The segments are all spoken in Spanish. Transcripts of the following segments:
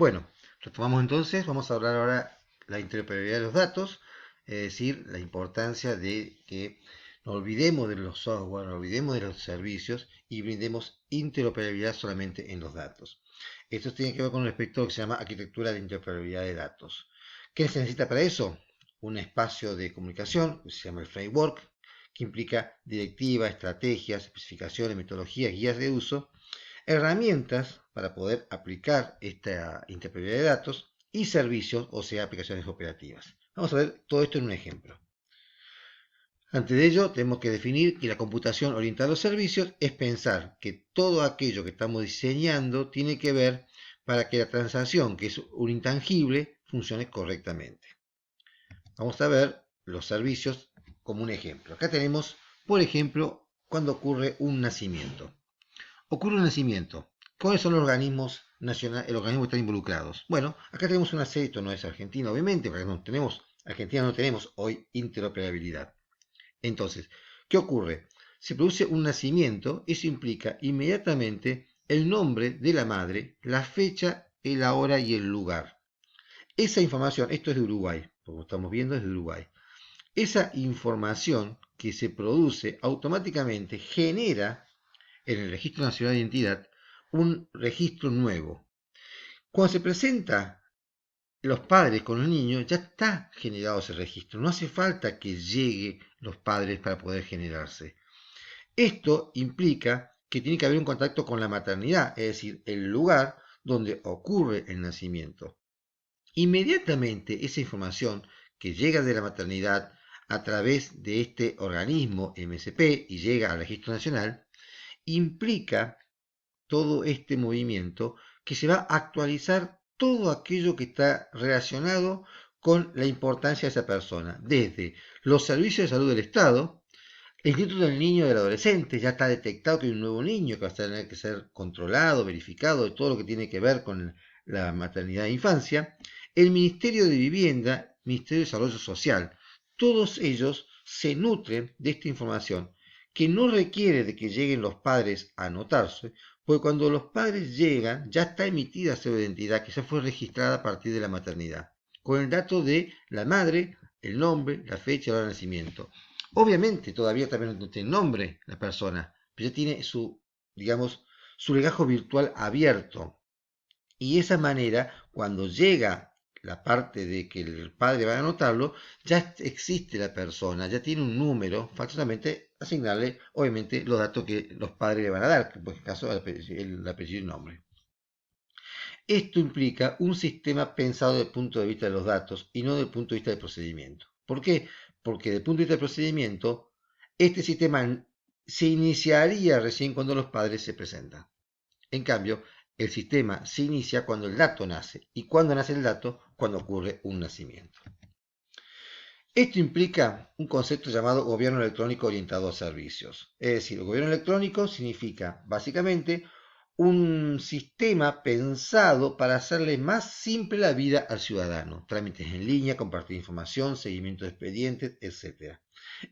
Bueno, retomamos entonces, vamos a hablar ahora de la interoperabilidad de los datos, es decir, la importancia de que no olvidemos de los software, no olvidemos de los servicios y brindemos interoperabilidad solamente en los datos. Esto tiene que ver con respecto a lo que se llama arquitectura de interoperabilidad de datos. ¿Qué se necesita para eso? Un espacio de comunicación, que se llama el framework, que implica directivas, estrategias, especificaciones, metodologías, guías de uso, herramientas para poder aplicar esta interpretación de datos y servicios, o sea, aplicaciones operativas. Vamos a ver todo esto en un ejemplo. Antes de ello, tenemos que definir que la computación orientada a los servicios es pensar que todo aquello que estamos diseñando tiene que ver para que la transacción, que es un intangible, funcione correctamente. Vamos a ver los servicios como un ejemplo. Acá tenemos, por ejemplo, cuando ocurre un nacimiento. Ocurre un nacimiento. ¿Cuáles son los organismos nacionales, los organismos que están involucrados? Bueno, acá tenemos una serie, esto no es Argentina, obviamente, porque Argentina no tenemos hoy interoperabilidad. Entonces, ¿qué ocurre? Se produce un nacimiento, eso implica inmediatamente el nombre de la madre, la fecha, la hora y el lugar. Esa información, esto es de Uruguay, como estamos viendo es de Uruguay. Esa información que se produce automáticamente genera en el Registro Nacional de Identidad un registro nuevo. Cuando se presenta los padres con los niños, ya está generado ese registro. No hace falta que llegue los padres para poder generarse. Esto implica que tiene que haber un contacto con la maternidad, es decir, el lugar donde ocurre el nacimiento. Inmediatamente esa información que llega de la maternidad a través de este organismo MSP y llega al registro nacional, implica todo este movimiento que se va a actualizar todo aquello que está relacionado con la importancia de esa persona, desde los servicios de salud del Estado, el Instituto del Niño y del Adolescente, ya está detectado que hay un nuevo niño que va a tener que ser controlado, verificado, de todo lo que tiene que ver con la maternidad e infancia, el Ministerio de Vivienda, Ministerio de Desarrollo Social, todos ellos se nutren de esta información que no requiere de que lleguen los padres a anotarse, porque cuando los padres llegan ya está emitida su identidad que ya fue registrada a partir de la maternidad, con el dato de la madre, el nombre, la fecha de nacimiento. Obviamente todavía también no tiene nombre la persona, pero ya tiene su, digamos, su legajo virtual abierto. Y de esa manera, cuando llega la parte de que el padre va a anotarlo, ya existe la persona, ya tiene un número, falta solamente asignarle, obviamente, los datos que los padres le van a dar, que en este caso el apellido y el nombre. Esto implica un sistema pensado desde el punto de vista de los datos y no desde el punto de vista del procedimiento. ¿Por qué? Porque desde el punto de vista del procedimiento, este sistema se iniciaría recién cuando los padres se presentan. En cambio, el sistema se inicia cuando el dato nace. ¿Y cuando nace el dato? Cuando ocurre un nacimiento. Esto implica un concepto llamado gobierno electrónico orientado a servicios. Es decir, el gobierno electrónico significa básicamente un sistema pensado para hacerle más simple la vida al ciudadano. Trámites en línea, compartir información, seguimiento de expedientes, etc.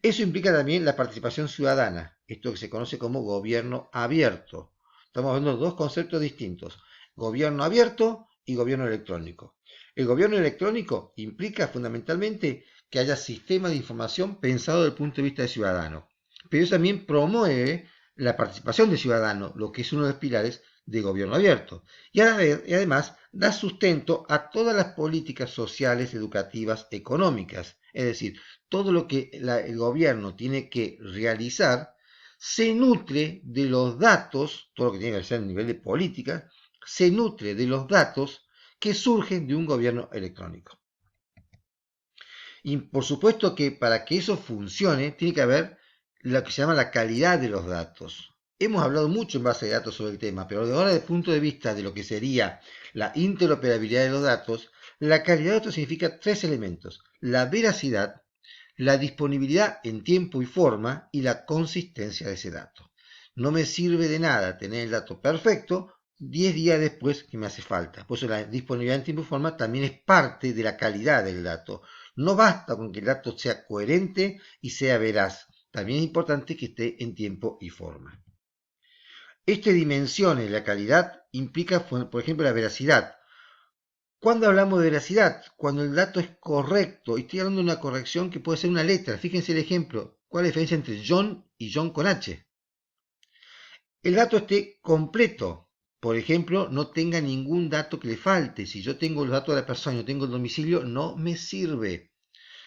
Eso implica también la participación ciudadana, esto que se conoce como gobierno abierto. Estamos hablando de dos conceptos distintos, gobierno abierto y gobierno electrónico. El gobierno electrónico implica fundamentalmente que haya sistemas de información pensados desde el punto de vista del ciudadano, pero eso también promueve la participación del ciudadano, lo que es uno de los pilares de gobierno abierto. Y además da sustento a todas las políticas sociales, educativas, económicas. Es decir, todo lo que el gobierno tiene que realizar se nutre de los datos, todo lo que tiene que ser a nivel de política, se nutre de los datos que surgen de un gobierno electrónico. Y por supuesto que para que eso funcione, tiene que haber lo que se llama la calidad de los datos. Hemos hablado mucho en base de datos sobre el tema, pero ahora desde el punto de vista de lo que sería la interoperabilidad de los datos, la calidad de datos significa tres elementos: la veracidad, la disponibilidad en tiempo y forma y la consistencia de ese dato. No me sirve de nada tener el dato perfecto 10 días después que me hace falta. Por eso la disponibilidad en tiempo y forma también es parte de la calidad del dato. No basta con que el dato sea coherente y sea veraz. También es importante que esté en tiempo y forma. Este dimensione la calidad implica, por ejemplo, la veracidad. Cuando hablamos de veracidad, cuando el dato es correcto, y estoy hablando de una corrección que puede ser una letra. Fíjense el ejemplo. ¿Cuál es la diferencia entre John y John con H? El dato esté completo. Por ejemplo, no tenga ningún dato que le falte. Si yo tengo los datos de la persona y no tengo el domicilio, no me sirve.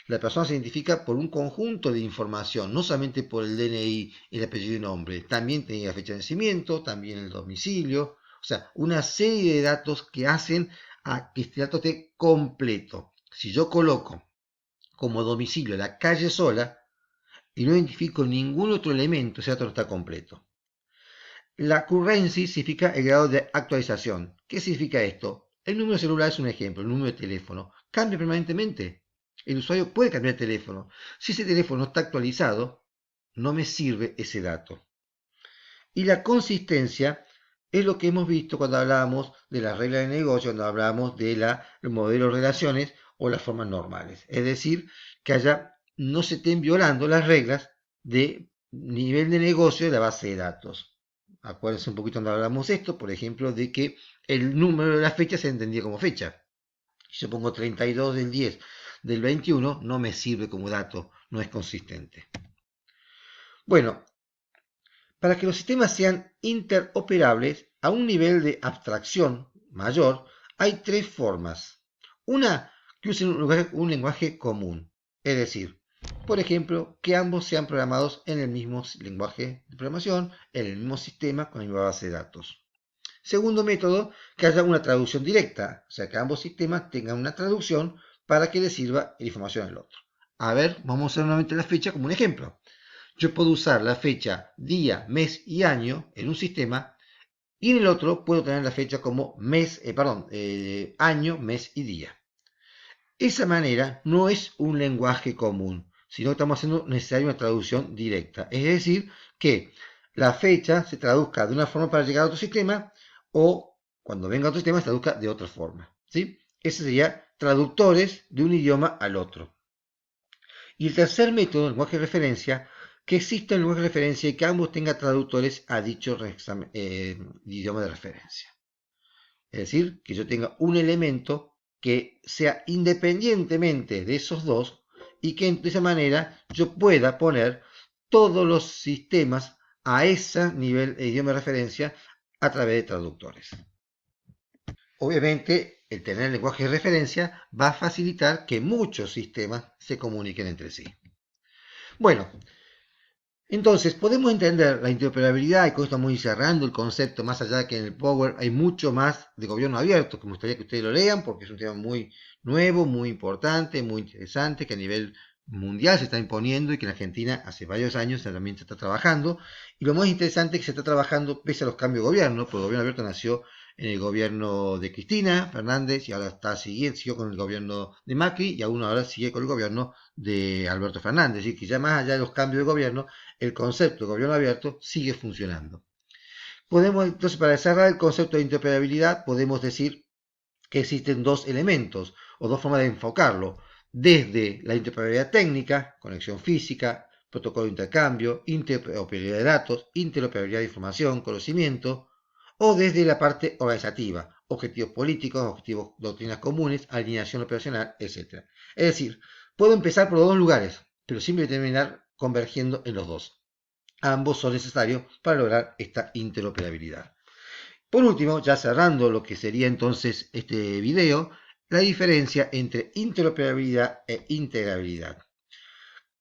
La persona se identifica por un conjunto de información, no solamente por el DNI, el apellido y nombre. También tiene la fecha de nacimiento, también el domicilio. O sea, una serie de datos que hacen a que este dato esté completo. Si yo coloco como domicilio la calle sola y no identifico ningún otro elemento, ese dato no está completo. La currency significa el grado de actualización. ¿Qué significa esto? El número celular es un ejemplo, el número de teléfono. Cambia permanentemente. El usuario puede cambiar de teléfono. Si ese teléfono no está actualizado, no me sirve ese dato. Y la consistencia es lo que hemos visto cuando hablábamos de las reglas de negocio, cuando hablábamos de los modelos de relaciones o las formas normales. Es decir, que no se estén violando las reglas de nivel de negocio de la base de datos. Acuérdense un poquito cuando hablamos de esto, por ejemplo, de que el número de la fecha se entendía como fecha. Si yo pongo 32 del 10 del 21, no me sirve como dato, no es consistente. Bueno, para que los sistemas sean interoperables a un nivel de abstracción mayor, hay tres formas. Una, que usen un lenguaje común, es decir, por ejemplo, que ambos sean programados en el mismo lenguaje de programación, en el mismo sistema, con la misma base de datos. Segundo método, que haya una traducción directa, o sea, que ambos sistemas tengan una traducción para que les sirva la información al otro. A ver, vamos a usar nuevamente la fecha como un ejemplo. Yo puedo usar la fecha día, mes y año en un sistema y en el otro puedo tener la fecha como año, mes y día. Esa manera no es un lenguaje común, sino que estamos haciendo necesaria una traducción directa. Es decir, que la fecha se traduzca de una forma para llegar a otro sistema o cuando venga a otro sistema se traduzca de otra forma. ¿Sí? Ese sería traductores de un idioma al otro. Y el tercer método, el lenguaje de referencia, que exista un lenguaje de referencia y que ambos tengan traductores a dicho idioma de referencia. Es decir, que yo tenga un elemento que sea independientemente de esos dos y que de esa manera yo pueda poner todos los sistemas a ese nivel de idioma de referencia a través de traductores. Obviamente, el tener el lenguaje de referencia va a facilitar que muchos sistemas se comuniquen entre sí. Bueno, entonces podemos entender la interoperabilidad y con esto estamos cerrando el concepto, más allá de que en el Power hay mucho más de gobierno abierto, que me gustaría que ustedes lo lean porque es un tema muy nuevo, muy importante, muy interesante, que a nivel mundial se está imponiendo y que en Argentina hace varios años también se está trabajando. Y lo más interesante es que se está trabajando pese a los cambios de gobierno, porque el gobierno abierto nació en el gobierno de Cristina Fernández y ahora siguió con el gobierno de Macri y aún ahora sigue con el gobierno de Alberto Fernández. Y que ya más allá de los cambios de gobierno, el concepto de gobierno abierto sigue funcionando. Podemos, entonces, para cerrar el concepto de interoperabilidad, podemos decir que existen dos elementos o dos formas de enfocarlo. Desde la interoperabilidad técnica, conexión física, protocolo de intercambio, interoperabilidad de datos, interoperabilidad de información, conocimiento, o desde la parte organizativa, objetivos políticos, objetivos, doctrinas comunes, alineación operacional, etc. Es decir, puedo empezar por los dos lugares, pero siempre terminar convergiendo en los dos. Ambos son necesarios para lograr esta interoperabilidad. Por último, ya cerrando lo que sería entonces este video, la diferencia entre interoperabilidad e integrabilidad.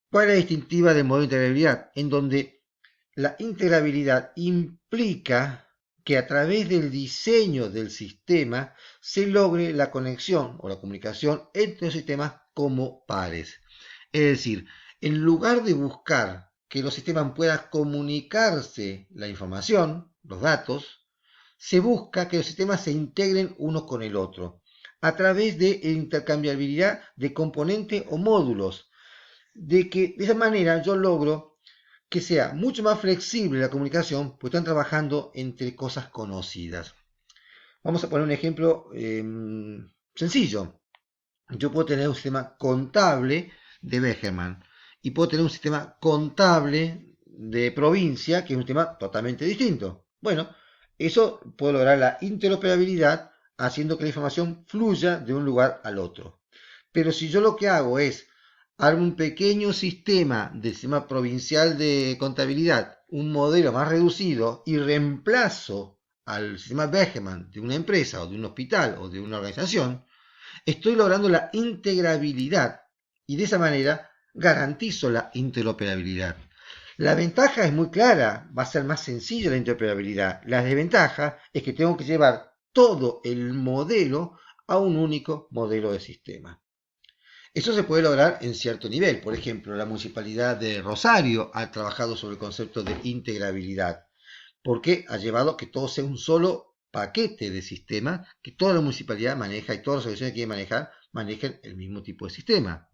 ¿Cuál es la distintiva del modelo de integrabilidad? En donde la integrabilidad implica que a través del diseño del sistema se logre la conexión o la comunicación entre los sistemas como pares. Es decir, en lugar de buscar que los sistemas puedan comunicarse la información, los datos, se busca que los sistemas se integren uno con el otro a través de intercambiabilidad de componentes o módulos, de que de esa manera yo logro que sea mucho más flexible la comunicación, porque están trabajando entre cosas conocidas. Vamos a poner un ejemplo sencillo. Yo puedo tener un sistema contable de Becherman y puedo tener un sistema contable de provincia, que es un sistema totalmente distinto. Bueno, eso puede lograr la interoperabilidad haciendo que la información fluya de un lugar al otro. Pero si yo lo que hago es armo un pequeño sistema del sistema provincial de contabilidad, un modelo más reducido y reemplazo al sistema Begemann de una empresa o de un hospital o de una organización, estoy logrando la integrabilidad y de esa manera garantizo la interoperabilidad. La ventaja es muy clara, va a ser más sencilla la interoperabilidad. La desventaja es que tengo que llevar todo el modelo a un único modelo de sistema. Eso se puede lograr en cierto nivel. Por ejemplo, la Municipalidad de Rosario ha trabajado sobre el concepto de integrabilidad, porque ha llevado a que todo sea un solo paquete de sistema, que toda la municipalidad maneja y todas las organizaciones que quieren manejar, manejen el mismo tipo de sistema.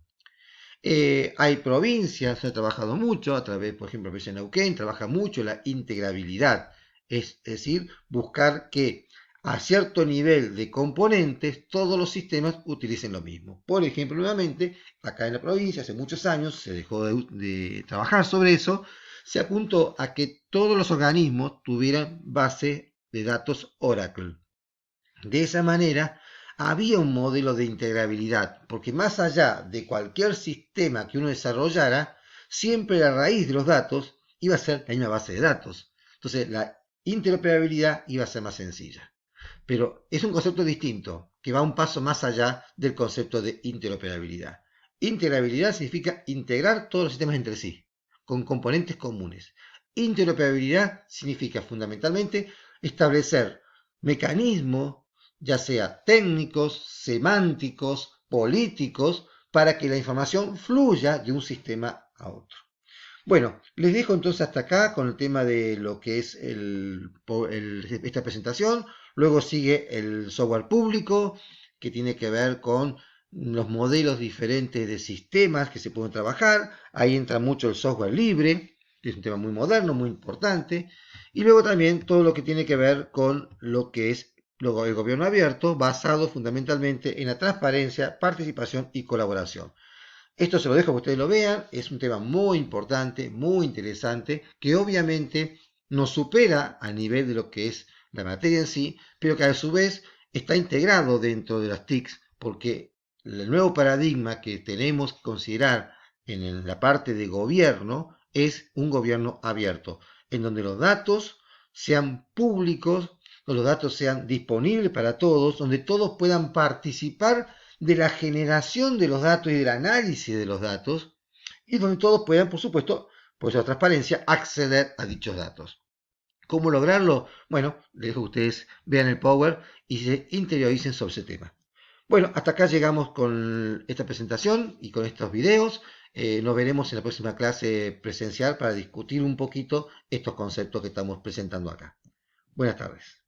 Hay provincias, se ha trabajado mucho, a través, por ejemplo, la provincia de Neuquén, trabaja mucho la integrabilidad, es decir, buscar que a cierto nivel de componentes todos los sistemas utilicen lo mismo. Por ejemplo, nuevamente, acá en la provincia, hace muchos años, se dejó de trabajar sobre eso, se apuntó a que todos los organismos tuvieran base de datos Oracle. De esa manera, había un modelo de integrabilidad, porque más allá de cualquier sistema que uno desarrollara, siempre la raíz de los datos iba a ser la misma base de datos. Entonces, la interoperabilidad iba a ser más sencilla. Pero es un concepto distinto, que va un paso más allá del concepto de interoperabilidad. Integrabilidad significa integrar todos los sistemas entre sí, con componentes comunes. Interoperabilidad significa fundamentalmente establecer mecanismos, ya sea técnicos, semánticos, políticos, para que la información fluya de un sistema a otro. Bueno, les dejo entonces hasta acá con el tema de lo que es esta presentación. Luego sigue el software público, que tiene que ver con los modelos diferentes de sistemas que se pueden trabajar. Ahí entra mucho el software libre, que es un tema muy moderno, muy importante. Y luego también todo lo que tiene que ver con lo que es el gobierno abierto, basado fundamentalmente en la transparencia, participación y colaboración. Esto se lo dejo para que ustedes lo vean, es un tema muy importante, muy interesante, que obviamente nos supera a nivel de lo que es la materia en sí, pero que a su vez está integrado dentro de las TICs, porque el nuevo paradigma que tenemos que considerar en la parte de gobierno es un gobierno abierto, en donde los datos sean públicos, donde los datos sean disponibles para todos, donde todos puedan participar de la generación de los datos y del análisis de los datos, y donde todos puedan, por supuesto, por esa transparencia, acceder a dichos datos. ¿Cómo lograrlo? Bueno, les dejo que ustedes vean el Power y se interioricen sobre ese tema. Bueno, hasta acá llegamos con esta presentación y con estos videos. Nos veremos en la próxima clase presencial para discutir un poquito estos conceptos que estamos presentando acá. Buenas tardes.